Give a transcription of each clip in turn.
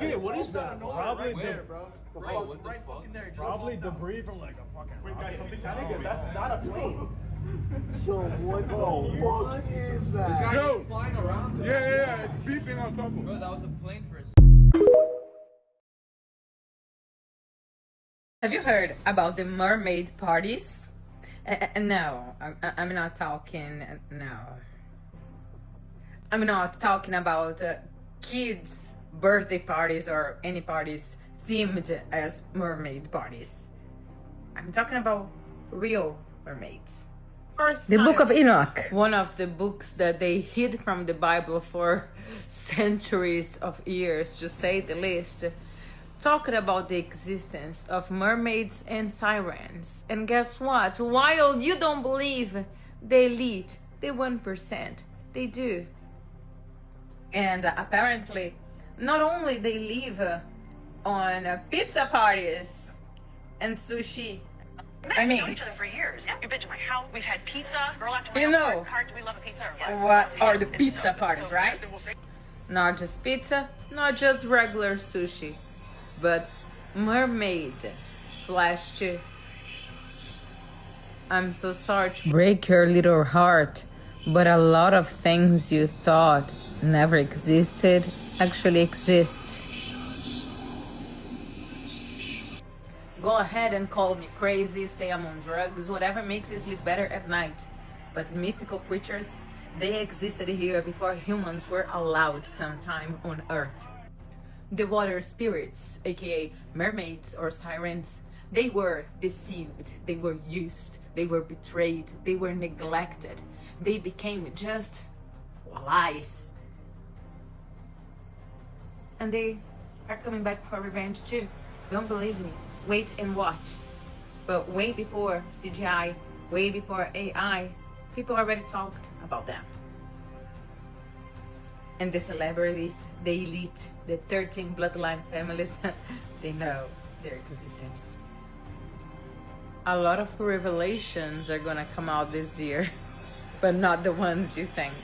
Yeah, what is that? Probably Where, bro? Bro, what the fuck? Probably debris from like a fucking rocket. Nigga, that's not a plane. Yo, what the fuck is that? This guy's Yo. flying around. Yeah, it's beeping on top of Bro, that was a plane for a Have you heard about the mermaid parties? No, I'm not talking. No, I'm not talking about kids' birthday parties or any parties themed as mermaid parties. I'm talking about real mermaids. The Book of Enoch. One of the books that they hid from the Bible for centuries of years, to say the least, talking about the existence of mermaids and sirens. And guess what? While you don't believe the elite, the 1%, they do. And apparently, not only they live on pizza parties and sushi. I mean, we've known each other for years. You've been to my house. We've had pizza. Girl after my you know, heart. Do we love a pizza or what? what are the pizza parties, right? Not just pizza, not just regular sushi, but mermaid flesh too. I'm so sorry to break your little heart, but a lot of things you thought never existed actually exist. Go ahead and call me crazy, say I'm on drugs, whatever makes you sleep better at night. But mystical creatures, they existed here before humans were allowed sometime on Earth. The water spirits, aka mermaids or sirens, they were deceived, they were used, they were betrayed, they were neglected. They became just lies. And they are coming back for revenge too. Don't believe me? Wait and watch. But way before CGI, way before AI, people already talked about them. And the celebrities, the elite, the 13 bloodline families, they know their existence. A lot of revelations are gonna come out this year, but not the ones you think.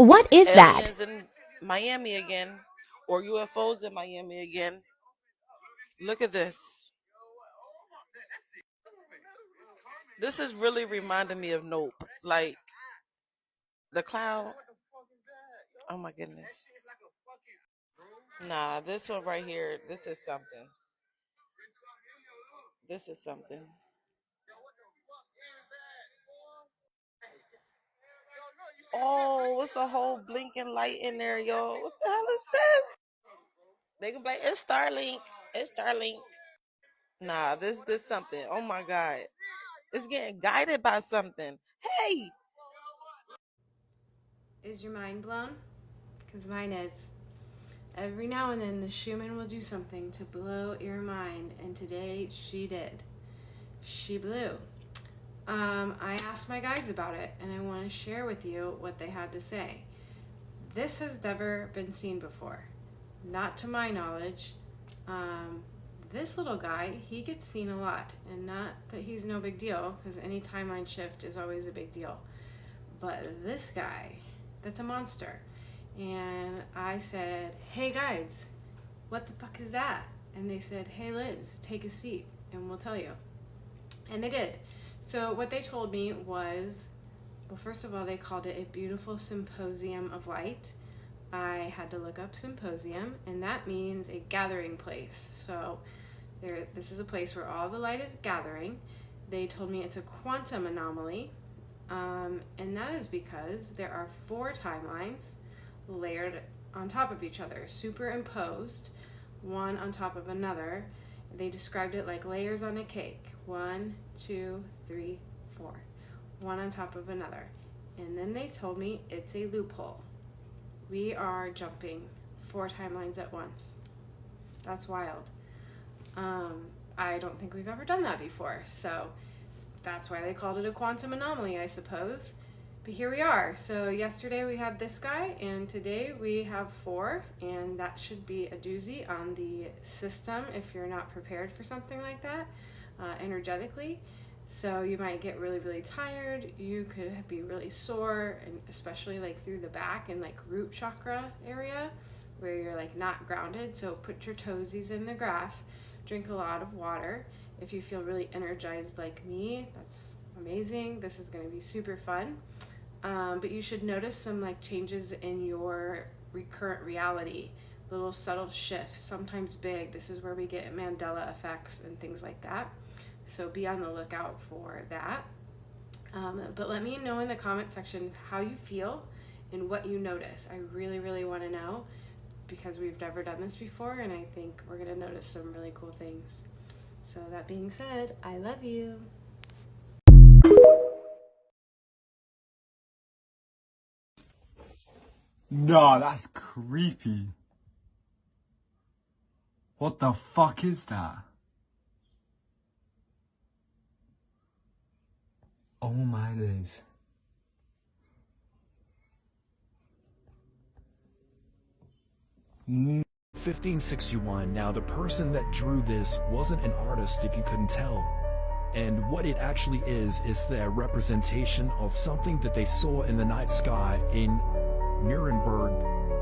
What is that? Aliens in Miami again, or UFOs in Miami again. Look at this. This is really reminding me of Nope. Like the cloud. Oh my goodness. Nah, this one right here. This is something. This is something. Oh, it's a whole blinking light in there, yo. What the hell is this? They can be like, it's Starlink. It's Starlink. Nah, this something. Oh my god. It's getting guided by something. Hey! Is your mind blown? Because mine is. Every now and then the Schumann will do something to blow your mind, and today she did. She blew. I asked my guides about it, and I want to share with you what they had to say. This has never been seen before. Not to my knowledge. This little guy, he gets seen a lot, and not that he's no big deal, because any timeline shift is always a big deal. But this guy, that's a monster. And I said, hey guides, what the fuck is that? And they said, hey Liz, take a seat and we'll tell you. And they did. So what they told me was, well, first of all, they called it a beautiful symposium of light. I had to look up symposium, and that means a gathering place. So this is a place where all the light is gathering. They told me it's a quantum anomaly, and that is because there are 4 timelines layered on top of each other, superimposed, one on top of another. They described it like layers on a cake. 1, 2, 3, 4. One on top of another. And then they told me it's a loophole. We are jumping 4 timelines at once. That's wild. I don't think we've ever done that before. So that's why they called it a quantum anomaly, I suppose. But here we are. So yesterday we had this guy, and today we have 4, and that should be a doozy on the system if you're not prepared for something like that energetically. So you might get really, really tired. You could be really sore, and especially like through the back and like root chakra area where you're like not grounded. So put your toesies in the grass, drink a lot of water. If you feel really energized like me, that's amazing. This is going to be super fun. But you should notice some like changes in your recurrent reality, little subtle shifts, sometimes big. This is where we get Mandela effects and things like that. So be on the lookout for that. But let me know in the comment section how you feel and what you notice. I really, really want to know, because we've never done this before, and I think we're going to notice some really cool things. So that being said, I love you. No, that's creepy. What the fuck is that? Oh my days. Mm. 1561. Now, the person that drew this wasn't an artist, if you couldn't tell. And what it actually is their representation of something that they saw in the night sky in Nuremberg,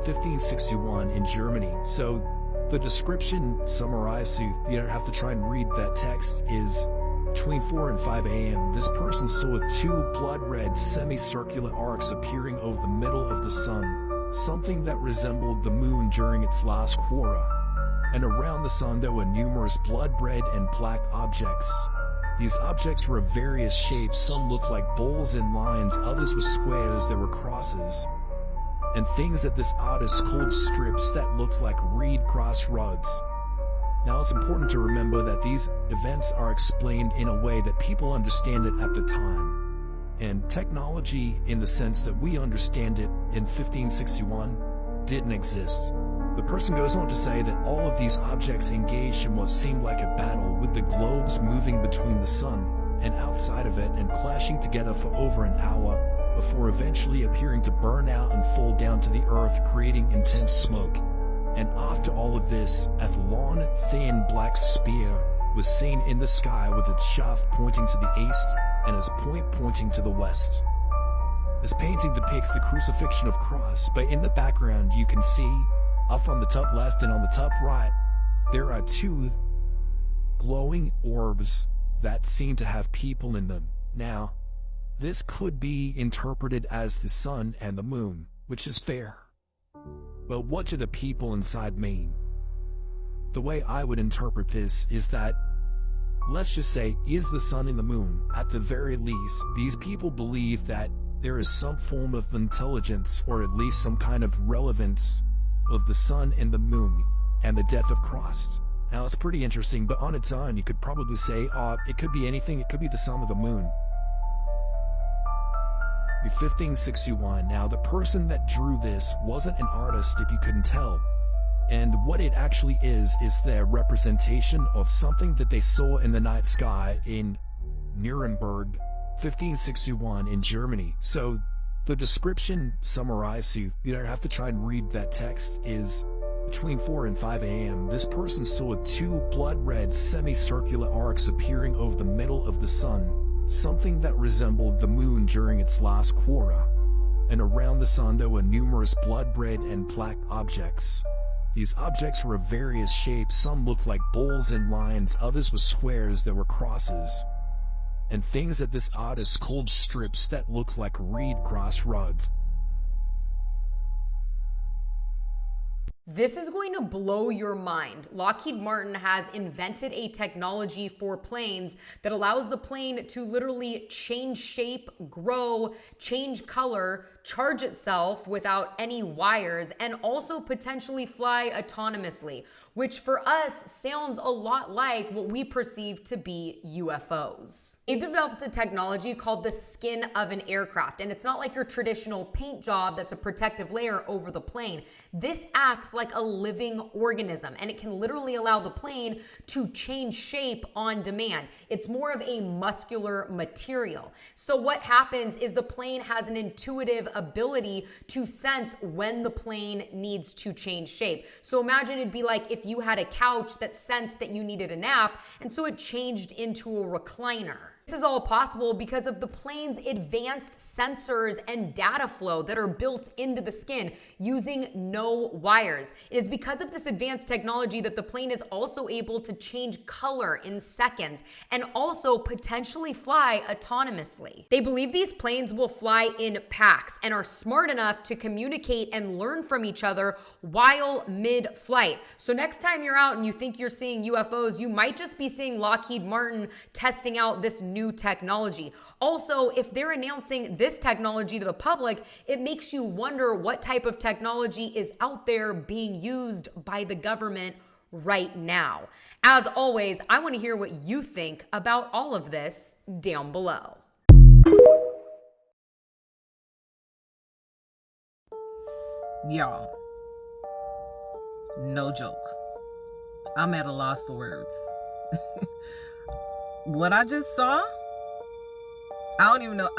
1561 in Germany. So the description summarized, so you don't have to try and read that text, is between 4 and 5 a.m. this person saw 2 blood-red semicircular arcs appearing over the middle of the sun, something that resembled the moon during its last quarter. And around the sun there were numerous blood-red and black objects. These objects were of various shapes. Some looked like bowls and lines, others were squares, there were crosses, and things that this artist called strips that looked like reed grass rugs. Now, it's important to remember that these events are explained in a way that people understand it at the time. And technology, in the sense that we understand it in 1561, didn't exist. The person goes on to say that all of these objects engaged in what seemed like a battle, with the globes moving between the sun and outside of it and clashing together for over an hour, before eventually appearing to burn out and fall down to the earth, creating intense smoke. And after all of this, a long, thin black spear was seen in the sky with its shaft pointing to the east and its point pointing to the west. This painting depicts the crucifixion of cross, but in the background you can see, up on the top left and on the top right, there are two glowing orbs that seem to have people in them. Now, this could be interpreted as the sun and the moon, which is fair. But what do the people inside mean? The way I would interpret this is that, let's just say, is the sun and the moon. At the very least, these people believe that there is some form of intelligence, or at least some kind of relevance of the sun and the moon and the death of Christ. Now it's pretty interesting, but on its own you could probably say, it could be anything, it could be the sun or the moon. 1561. Now the person that drew this wasn't an artist, if you couldn't tell. And what it actually is the representation of something that they saw in the night sky in Nuremberg, 1561 in Germany. So the description summarized, so you don't have to try and read that text, is between 4 and 5 a.m. this person saw two blood-red semicircular arcs appearing over the middle of the sun, something that resembled the moon during its last quarter. And around the sun there were numerous blood-red and black objects. These objects were of various shapes. Some looked like balls and lines, others were squares that were crosses, and things that this artist called strips that looked like reed grass rods. This is going to blow your mind. Lockheed Martin has invented a technology for planes that allows the plane to literally change shape, grow, change color, charge itself without any wires, and also potentially fly autonomously, which for us sounds a lot like what we perceive to be UFOs. They've developed a technology called the skin of an aircraft, and it's not like your traditional paint job that's a protective layer over the plane. This acts like a living organism, and it can literally allow the plane to change shape on demand. It's more of a muscular material. So what happens is the plane has an intuitive ability to sense when the plane needs to change shape. So imagine it'd be like if you had a couch that sensed that you needed a nap, and so it changed into a recliner. This is all possible because of the plane's advanced sensors and data flow that are built into the skin using no wires. It is because of this advanced technology that the plane is also able to change color in seconds and also potentially fly autonomously. They believe these planes will fly in packs and are smart enough to communicate and learn from each other while mid-flight. So next time you're out and you think you're seeing UFOs, you might just be seeing Lockheed Martin testing out this new technology. Also, if they're announcing this technology to the public, it makes you wonder what type of technology is out there being used by the government right now. As always, I want to hear what you think about all of this down below. Y'all, no joke, I'm at a loss for words. What I just saw, I don't even know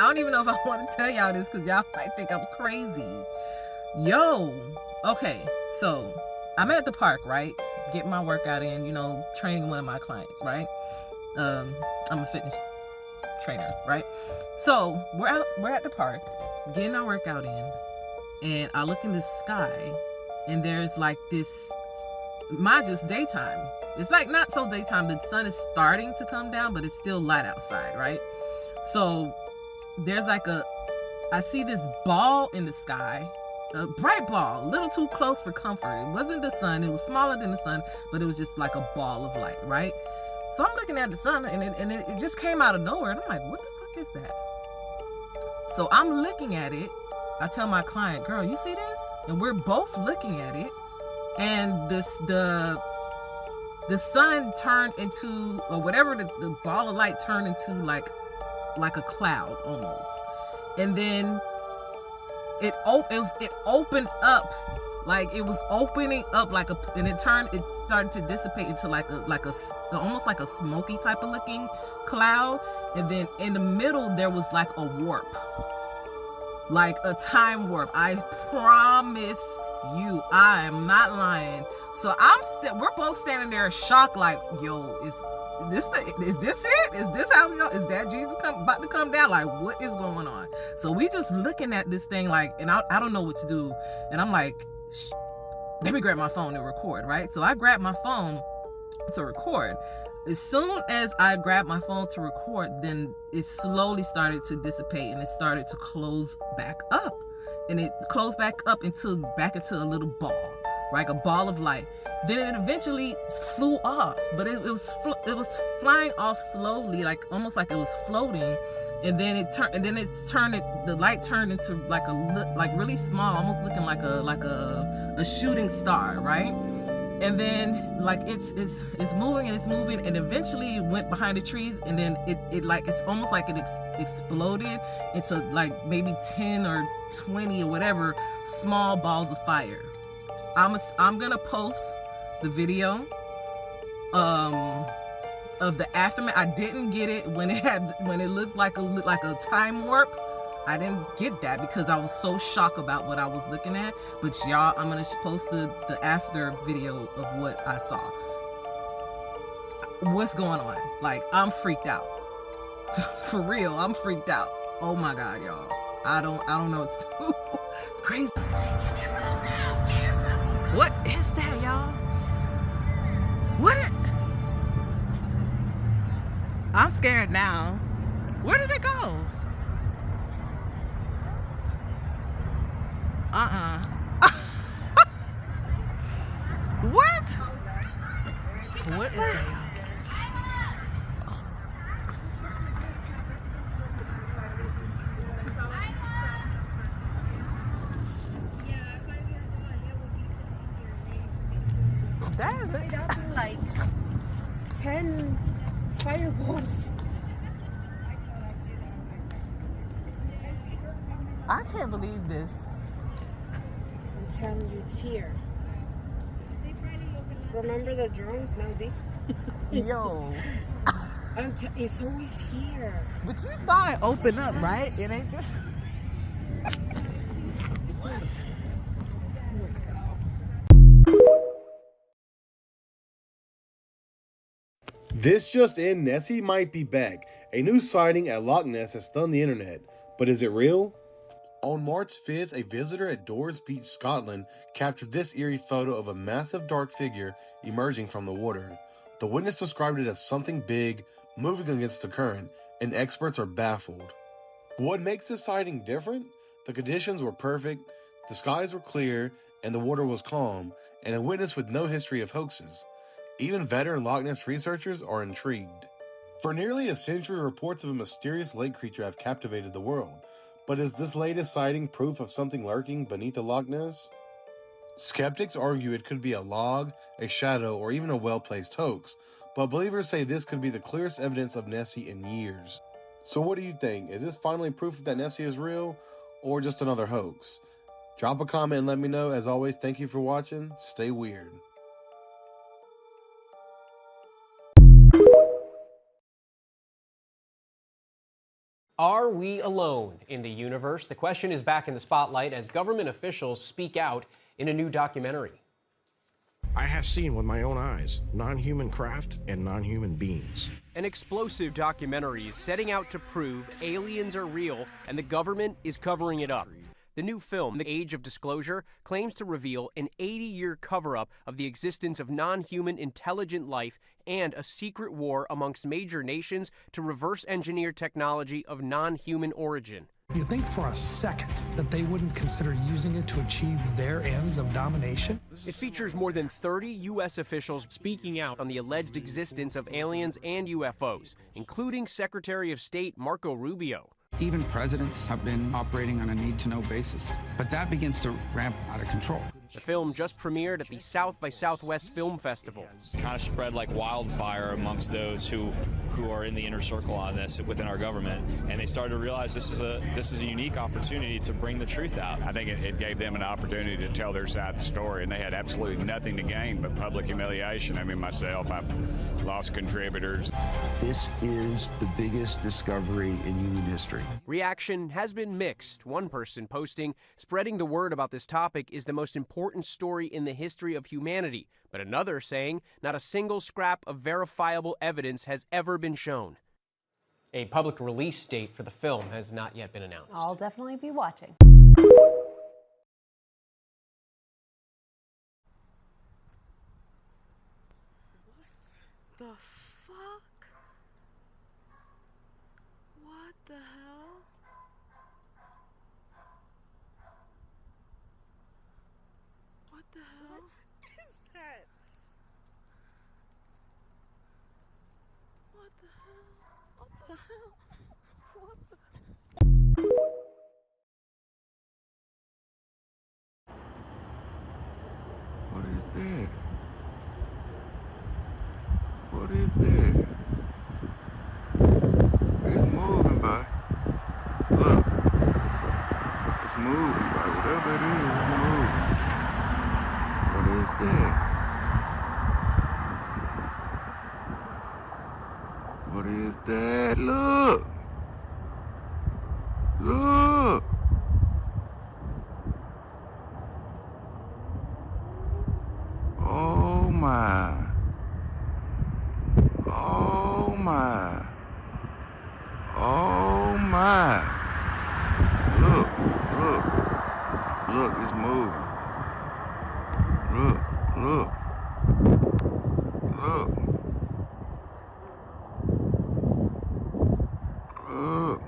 if I want to tell y'all this because y'all might think I'm crazy. Yo, okay, so I'm at the park, right? Getting my workout in, training one of my clients, right? I'm a fitness trainer, right? So we're at the park, getting our workout in, and I look in the sky, and there's like this, mind you, it's daytime. It's like not so daytime, the sun is starting to come down, but it's still light outside, right? So there's like I see this ball in the sky, a bright ball, a little too close for comfort. It wasn't the sun, it was smaller than the sun, but it was just like a ball of light, right? So I'm looking at the sun, and it just came out of nowhere, and I'm like, what the fuck is that? So I'm looking at it. I tell my client, girl, you see this? And we're both looking at it, and the sun turned into, or whatever the ball of light turned into, like a cloud almost. And then it opened up, like it was opening up and it started to dissipate into like a almost like a smoky type of looking cloud. And then in the middle there was like a warp, like a time warp. I promise you, I am not lying. So we're both standing there shocked, like, yo, is this it? Is this how we go? Is that Jesus about to come down? Like, what is going on? So we just looking at this thing like, and I don't know what to do. And I'm like, let me grab my phone and record, right? So I grabbed my phone to record. As soon as I grabbed my phone to record, then it slowly started to dissipate and it started to close back up. And it closed back up into a little ball, like a ball of light. Then it eventually flew off, but it was flying off slowly, like almost like it was floating. And then the light turned into like really small, almost looking like a shooting star, right? And then like it's moving and it's moving, and eventually it went behind the trees, and then it's almost like it exploded into like maybe 10 or 20 or whatever small balls of fire. I'm gonna post the video of the aftermath. I didn't get it when it looks like a time warp. I didn't get that because I was so shocked about what I was looking at. But y'all, I'm gonna post the after video of what I saw. What's going on? Like, I'm freaked out. For real, I'm freaked out. Oh my God, y'all. I don't know what to do. It's crazy. What is that, y'all? What? I'm scared now. Where did it go? What? What is that? That is like 10 fireballs. I can't believe this. I'm telling you, it's here. Remember the drones? Now these. Yo. It's always here. But you saw it open up, right? It ain't just. This just in, Nessie might be back. A new sighting at Loch Ness has stunned the internet. But is it real? On March 5th, a visitor at Dores Beach, Scotland, captured this eerie photo of a massive dark figure emerging from the water. The witness described it as something big, moving against the current, and experts are baffled. What makes this sighting different? The conditions were perfect, the skies were clear, and the water was calm, and a witness with no history of hoaxes. Even veteran Loch Ness researchers are intrigued. For nearly a century, reports of a mysterious lake creature have captivated the world. But is this latest sighting proof of something lurking beneath the Loch Ness? Skeptics argue it could be a log, a shadow, or even a well-placed hoax, but believers say this could be the clearest evidence of Nessie in years. So what do you think? Is this finally proof that Nessie is real, or just another hoax? Drop a comment and let me know. As always, thank you for watching. Stay weird. Are we alone in the universe? The question is back in the spotlight as government officials speak out in a new documentary. I have seen with my own eyes non-human craft and non-human beings. An explosive documentary is setting out to prove aliens are real and the government is covering it up. The new film, The Age of Disclosure, claims to reveal an 80-year cover-up of the existence of non-human intelligent life and a secret war amongst major nations to reverse engineer technology of non-human origin. You think for a second that they wouldn't consider using it to achieve their ends of domination? It features more than 30 U.S. officials speaking out on the alleged existence of aliens and UFOs, including Secretary of State Marco Rubio. Even presidents have been operating on a need-to-know basis, but that begins to ramp out of control. The film just premiered at the South by Southwest Film Festival. Kind of spread like wildfire amongst those who are in the inner circle on this within our government, and they started to realize this is a unique opportunity to bring the truth out. I think it gave them an opportunity to tell their side of the story, and they had absolutely nothing to gain but public humiliation. I mean, myself, I've lost contributors. This is the biggest discovery in human history. Reaction has been mixed. One person posting, "Spreading the word about this topic is the most important important story in the history of humanity, but another saying not a single scrap of verifiable evidence has ever been shown. A public release date for the film has not yet been announced. I'll definitely be watching. The fuck? What the hell? What the hell? What is that? What the hell? What the hell? What the What is that? What is that? It's moving, boy. Look. It's moving, boy. Whatever it is, it's moving. What is that? What is that? Look! Look! Oh my. Oh my. Oh my. Look, look. Look, it's moving. Look, look. Look. Look.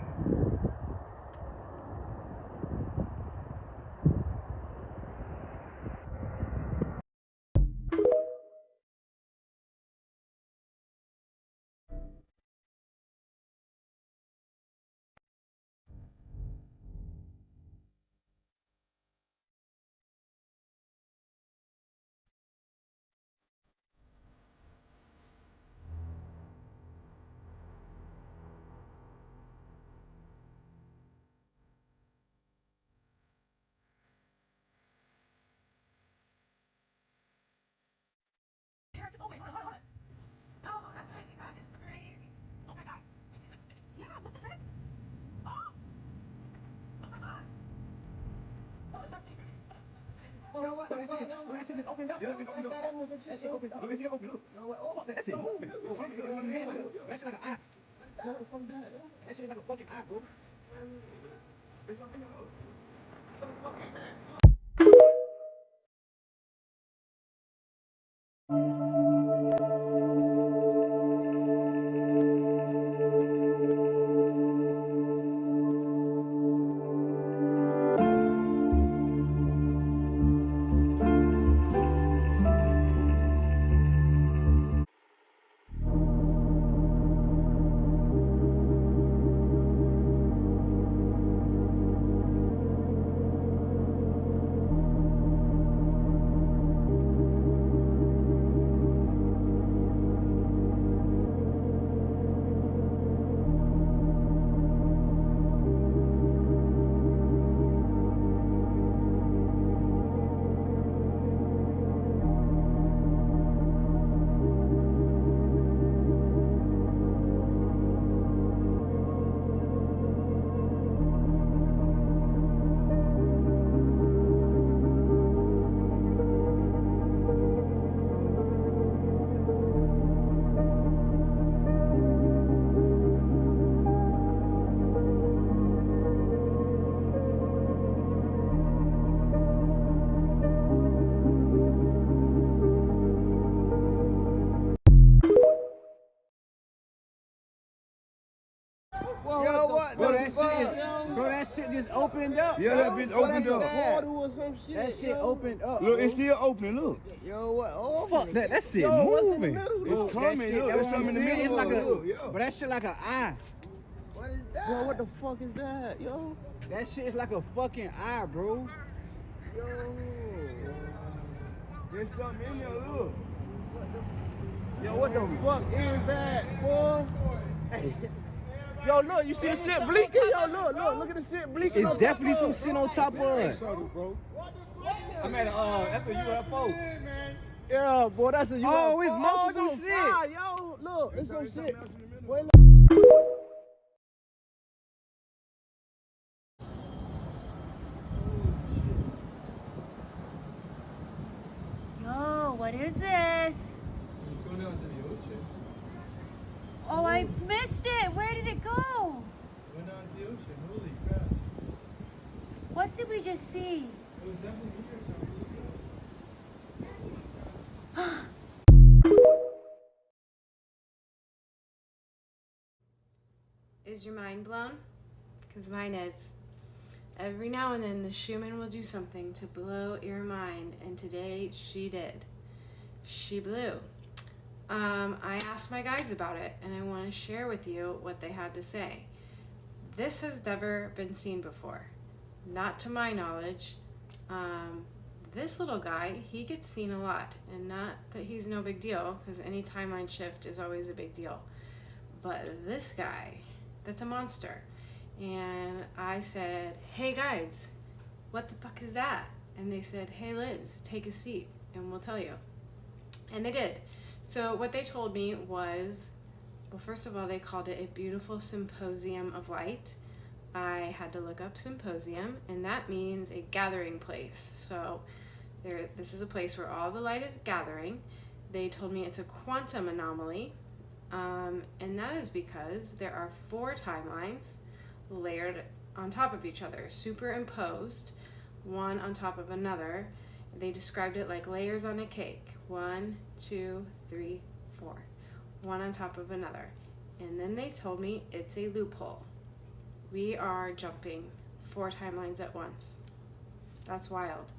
Yo, what? Bro, that shit just opened up. Yeah, that bitch opened up. Portal or some shit. That shit opened up. Look, it's still opening, look. Yo, what? Oh, Fuck that, that shit moving. It's coming, look, there's something in the middle. It's like Look, but that shit like an eye. What is that? Bro, what the fuck is that, yo? That shit is like a fucking eye, bro. Yo. There's something in there, look. Yo, what the fuck is that, boy? Yo, look, you see the shit blinking? Yo, look at the shit blinking. It's definitely some shit on top of it. I'm at that's a UFO. Yeah, boy, that's a UFO. Oh, it's multiple no, shit. fire, yo, look, it's some shit. Boy, you just see? Is your mind blown? Because mine is. Every now and then the Schumann will do something to blow your mind, and today she did. She blew. I asked my guides about it, and I want to share with you what they had to say. This has never been seen before. Not to my knowledge. This little guy, he gets seen a lot, and not that he's no big deal, because any timeline shift is always a big deal. But this guy, that's a monster. And I said, hey guides, what the fuck is that? And they said, hey Liz, take a seat and we'll tell you. And they did. So what they told me was, well, first of all, they called it a beautiful symposium of light. I had to look up symposium, and that means a gathering place. So this is a place where all the light is gathering. They told me it's a quantum anomaly, and that is because there are 4 timelines layered on top of each other, superimposed, one on top of another. They described it like layers on a cake. 1, 2, 3, 4. One on top of another. And then they told me it's a loophole. We are jumping 4 timelines at once. That's wild.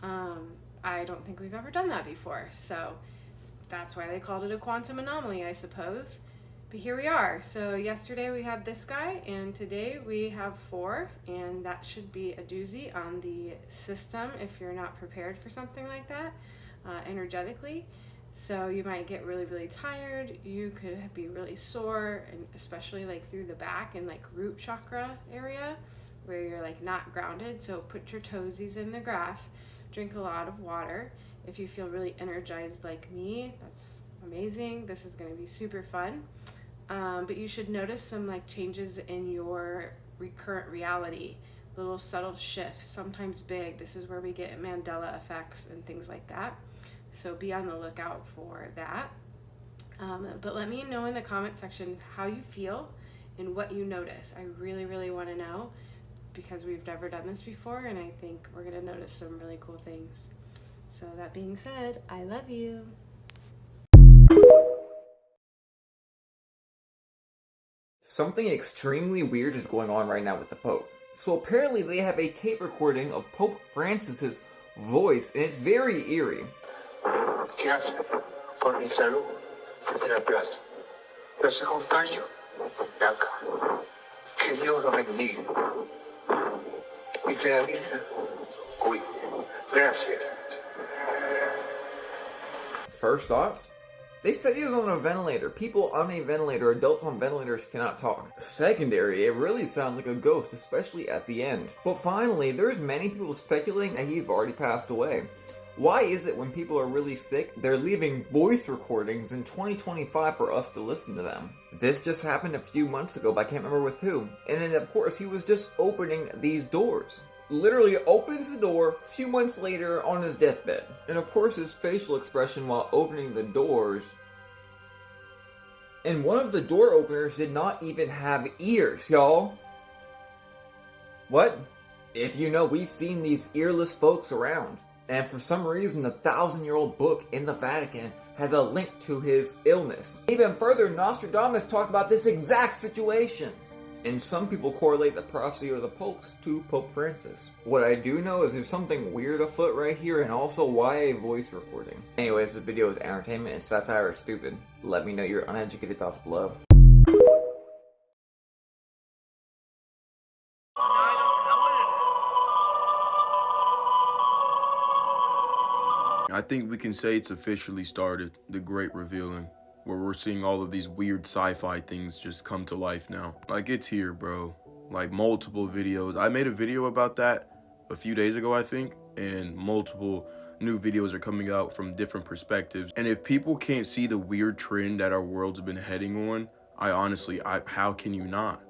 I don't think we've ever done that before. So that's why they called it a quantum anomaly, I suppose. But here we are. So yesterday we had this guy, and today we have 4, and that should be a doozy on the system if you're not prepared for something like that energetically. So you might get really, really tired. You could be really sore, and especially like through the back and like root chakra area where you're like not grounded. So put your toesies in the grass, drink a lot of water. If you feel really energized like me, that's amazing. This is going to be super fun. But you should notice some like changes in your recurrent reality, little subtle shifts, sometimes big. This is where we get Mandela effects and things like that. So be on the lookout for that. But let me know in the comment section how you feel and what you notice. I really, really want to know, because we've never done this before, and I think we're going to notice some really cool things. So that being said, I love you. Something extremely weird is going on right now with the Pope. So apparently they have a tape recording of Pope Francis's voice, and it's very eerie. ¿Qué hace? Por mi salud, desde la plaza. Yo se acompaño de acá. Que Dios lo bendiga. Y que la Virgen cuide. Gracias. First thoughts? They said he was on a ventilator. People on a ventilator, adults on ventilators cannot talk. Secondary, it really sounded like a ghost, especially at the end. But finally, there's many people speculating that he's already passed away. Why is it when people are really sick, they're leaving voice recordings in 2025 for us to listen to them? This just happened a few months ago, but I can't remember with who. And then of course, he was just opening these doors. Literally opens the door a few months later on his deathbed. And of course his facial expression while opening the doors. And one of the door openers did not even have ears, y'all. What? If you know, we've seen these earless folks around. And for some reason, the 1,000-year-old book in the Vatican has a link to his illness. Even further, Nostradamus talked about this exact situation. And some people correlate the prophecy of the popes to Pope Francis. What I do know is there's something weird afoot right here, and also why a voice recording. Anyways, this video is entertainment and satire is stupid. Let me know your uneducated thoughts below. I think we can say it's officially started, the great revealing, where we're seeing all of these weird sci-fi things just come to life now. Like, it's here, bro. Like, multiple videos. I made a video about that a few days ago, I think, and multiple new videos are coming out from different perspectives. And if people can't see the weird trend that our world's been heading on, how can you not?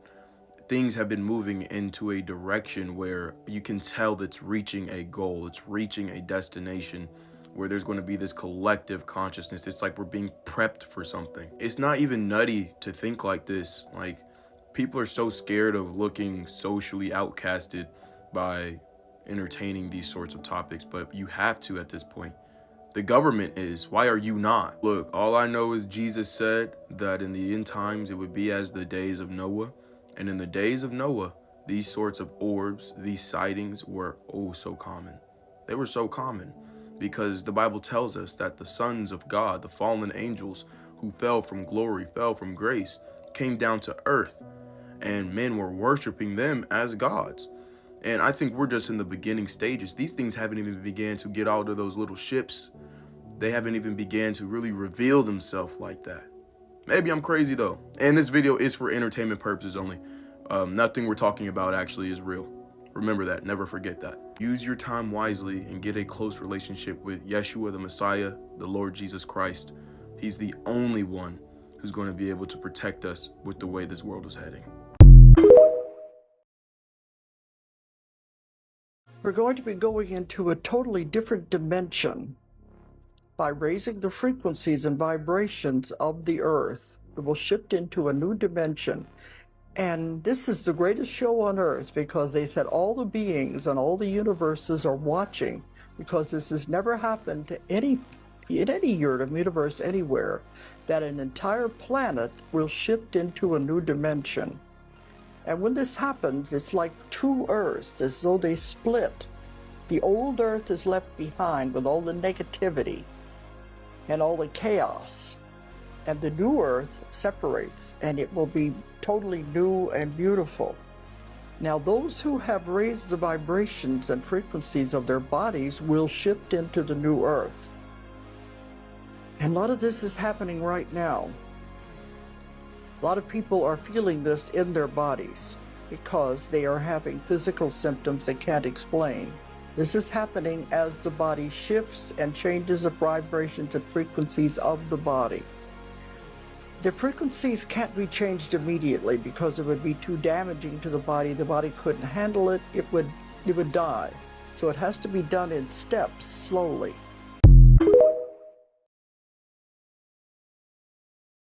Things have been moving into a direction where you can tell that it's reaching a goal, it's reaching a destination, where there's going to be this collective consciousness. It's like we're being prepped for something. It's not even nutty to think like this. Like, people are so scared of looking socially outcasted by entertaining these sorts of topics, but you have to at this point. The government is. Why are you not? Look, all I know is Jesus said that in the end times it would be as the days of Noah. And in the days of Noah, these sorts of orbs, these sightings were oh so common. They were so common because the Bible tells us that the sons of God, the fallen angels who fell from glory, fell from grace, came down to earth, and men were worshiping them as gods. And I think we're just in the beginning stages. These things haven't even began to get out of those little ships. They haven't even began to really reveal themselves like that. Maybe I'm crazy though. And this video is for entertainment purposes only. Nothing we're talking about actually is real. Remember that, never forget that. Use your time wisely and get a close relationship with Yeshua the Messiah, the Lord Jesus Christ. He's the only one who's going to be able to protect us with the way this world is heading. We're going to be going into a totally different dimension. By raising the frequencies and vibrations of the earth, it will shift into a new dimension. And this is the greatest show on earth because they said all the beings and all the universes are watching, because this has never happened to in any universe anywhere, that an entire planet will shift into a new dimension. And when this happens, it's like two Earths, as though they split. The old Earth is left behind with all the negativity and all the chaos. And the new Earth separates, and it will be totally new and beautiful. Now, those who have raised the vibrations and frequencies of their bodies will shift into the new Earth. And a lot of this is happening right now. A lot of people are feeling this in their bodies because they are having physical symptoms they can't explain. This is happening as the body shifts and changes the vibrations and frequencies of the body. The frequencies can't be changed immediately because it would be too damaging to the body. The body couldn't handle it. It would die. So it has to be done in steps, slowly.